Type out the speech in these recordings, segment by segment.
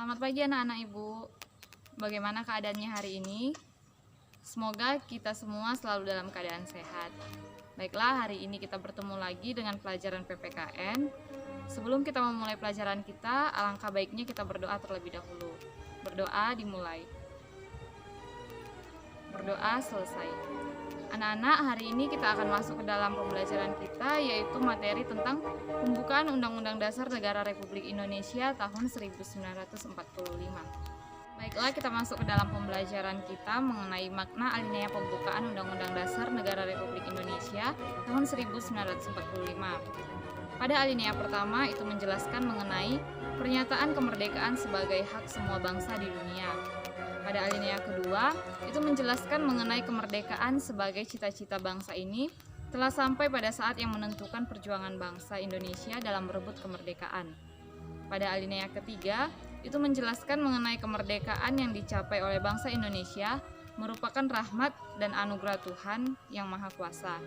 Selamat pagi anak-anak Ibu. Bagaimana keadaannya hari ini? Semoga kita semua selalu dalam keadaan sehat. Baiklah, hari ini kita bertemu lagi dengan pelajaran PPKN. Sebelum kita memulai pelajaran kita, alangkah baiknya kita berdoa terlebih dahulu. Berdoa dimulai. Berdoa selesai. Anak-anak, hari ini kita akan masuk ke dalam pembelajaran kita, yaitu materi tentang pembukaan Undang-Undang Dasar Negara Republik Indonesia tahun 1945. Baiklah, kita masuk ke dalam pembelajaran kita mengenai makna alinea pembukaan Undang-Undang Dasar Negara Republik Indonesia tahun 1945. Pada alinea pertama itu menjelaskan mengenai pernyataan kemerdekaan sebagai hak semua bangsa di dunia. Pada alinea kedua, itu menjelaskan mengenai kemerdekaan sebagai cita-cita bangsa ini telah sampai pada saat yang menentukan perjuangan bangsa Indonesia dalam berebut kemerdekaan. Pada alinea ketiga, itu menjelaskan mengenai kemerdekaan yang dicapai oleh bangsa Indonesia merupakan rahmat dan anugerah Tuhan yang Maha Kuasa.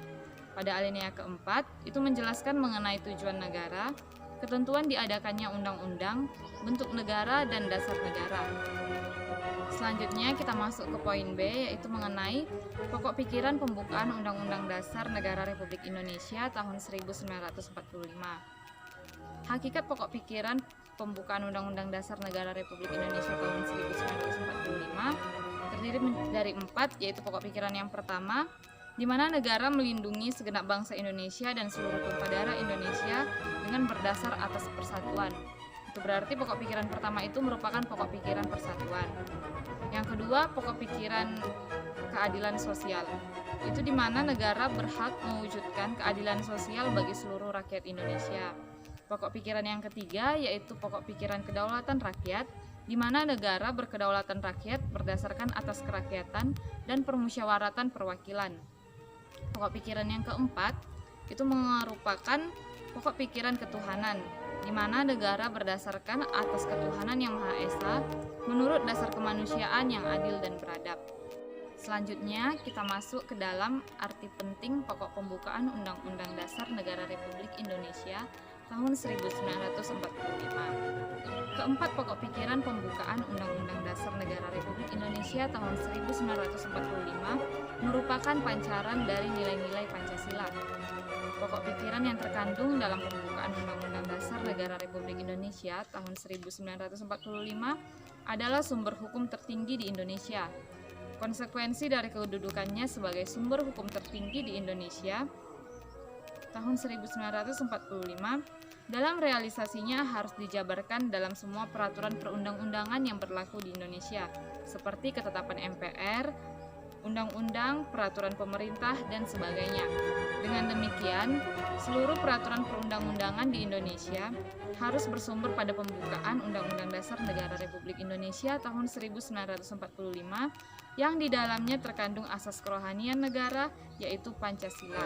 Pada alinea keempat, itu menjelaskan mengenai tujuan negara, ketentuan diadakannya undang-undang, bentuk negara, dan dasar negara. Selanjutnya kita masuk ke poin B, yaitu mengenai pokok pikiran pembukaan Undang-Undang Dasar Negara Republik Indonesia tahun 1945. Hakikat pokok pikiran pembukaan Undang-Undang Dasar Negara Republik Indonesia tahun 1945 terdiri dari 4, yaitu pokok pikiran yang pertama, di mana negara melindungi segenap bangsa Indonesia dan seluruh tumpah darah Indonesia dengan berdasar atas persatuan. Itu berarti pokok pikiran pertama itu merupakan pokok pikiran persatuan. Yang kedua, pokok pikiran keadilan sosial. Itu di mana negara berhak mewujudkan keadilan sosial bagi seluruh rakyat Indonesia. Pokok pikiran yang ketiga yaitu pokok pikiran kedaulatan rakyat, di mana negara berkedaulatan rakyat berdasarkan atas kerakyatan dan permusyawaratan perwakilan. Pokok pikiran yang keempat itu merupakan pokok pikiran ketuhanan, di mana negara berdasarkan atas ketuhanan yang Maha Esa menurut dasar kemanusiaan yang adil dan beradab. Selanjutnya kita masuk ke dalam arti penting pokok pembukaan Undang-Undang Dasar Negara Republik Indonesia tahun 1945. Keempat pokok pikiran pembukaan Undang-Undang Dasar Negara Republik Indonesia tahun 1945 merupakan pancaran dari nilai-nilai Pancasila. Pokok pikiran yang terkandung dalam pembukaan Undang-Undang Dasar Negara Republik Indonesia tahun 1945 adalah sumber hukum tertinggi di Indonesia. Konsekuensi dari kedudukannya sebagai sumber hukum tertinggi di Indonesia tahun 1945 dalam realisasinya harus dijabarkan dalam semua peraturan perundang-undangan yang berlaku di Indonesia, seperti ketetapan MPR, undang-undang, peraturan pemerintah, dan sebagainya. Dengan demikian, seluruh peraturan perundang-undangan di Indonesia harus bersumber pada pembukaan Undang-Undang Dasar Negara Republik Indonesia tahun 1945 yang di dalamnya terkandung asas kerohanian negara, yaitu Pancasila.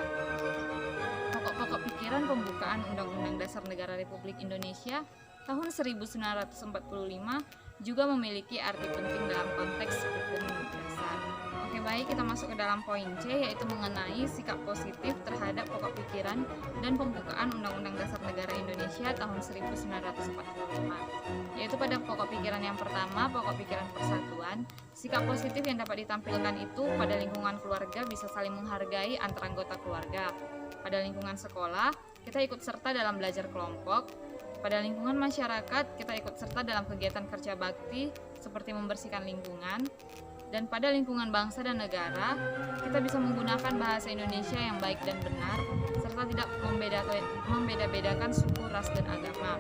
Pokok-pokok pikiran pembukaan Undang-Undang Dasar Negara Republik Indonesia tahun 1945 juga memiliki arti penting dalam konteks hukum dasar. Oke, baik, kita masuk ke dalam poin C, yaitu mengenai sikap positif terhadap pokok pikiran dan pembukaan Undang-Undang Dasar Negara Indonesia tahun 1945. Yaitu pada pokok pikiran yang pertama, pokok pikiran persatuan, sikap positif yang dapat ditampilkan itu pada lingkungan keluarga bisa saling menghargai antar anggota keluarga. Pada lingkungan sekolah, kita ikut serta dalam belajar kelompok. Pada lingkungan masyarakat, kita ikut serta dalam kegiatan kerja bakti seperti membersihkan lingkungan. Dan pada lingkungan bangsa dan negara, kita bisa menggunakan bahasa Indonesia yang baik dan benar, serta tidak membeda-bedakan suku, ras, dan agama.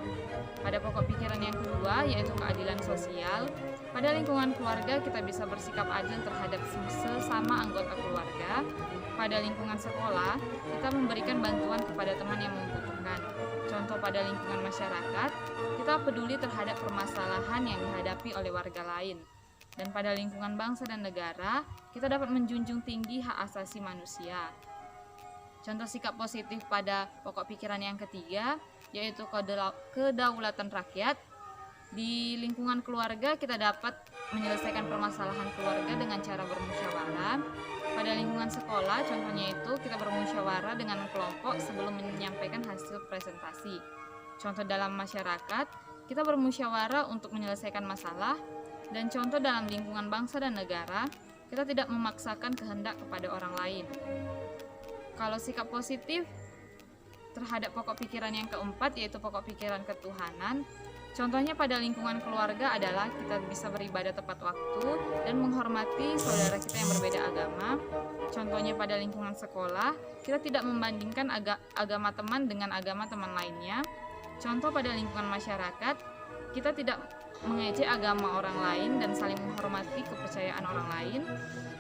Pada pokok pikiran yang kedua, yaitu keadilan sosial, pada lingkungan keluarga kita bisa bersikap adil terhadap sesama anggota keluarga. Pada lingkungan sekolah, kita memberikan bantuan kepada teman yang membutuhkan. Contoh pada lingkungan masyarakat, kita peduli terhadap permasalahan yang dihadapi oleh warga lain. Dan pada lingkungan bangsa dan negara, kita dapat menjunjung tinggi hak asasi manusia. Contoh sikap positif pada pokok pikiran yang ketiga, yaitu kedaulatan rakyat. Di lingkungan keluarga, kita dapat menyelesaikan permasalahan keluarga dengan cara bermusyawarah. Pada lingkungan sekolah, contohnya itu kita bermusyawarah dengan kelompok sebelum menyampaikan hasil presentasi. Contoh dalam masyarakat, Kita bermusyawarah untuk menyelesaikan masalah, dan contoh dalam lingkungan bangsa dan negara, kita tidak memaksakan kehendak kepada orang lain. Kalau sikap positif terhadap pokok pikiran yang keempat, yaitu pokok pikiran ketuhanan, contohnya pada lingkungan keluarga adalah kita bisa beribadah tepat waktu dan menghormati saudara kita yang berbeda agama. Contohnya pada lingkungan sekolah, kita tidak membandingkan agama teman dengan agama teman lainnya. Contoh pada lingkungan masyarakat, kita tidak mengejek agama orang lain dan saling menghormati kepercayaan orang lain.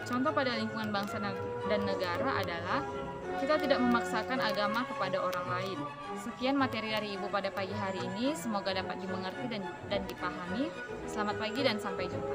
Contoh pada lingkungan bangsa dan negara adalah kita tidak memaksakan agama kepada orang lain. Sekian materi dari Ibu pada pagi hari ini, semoga dapat dimengerti dan dipahami. Selamat pagi dan sampai jumpa.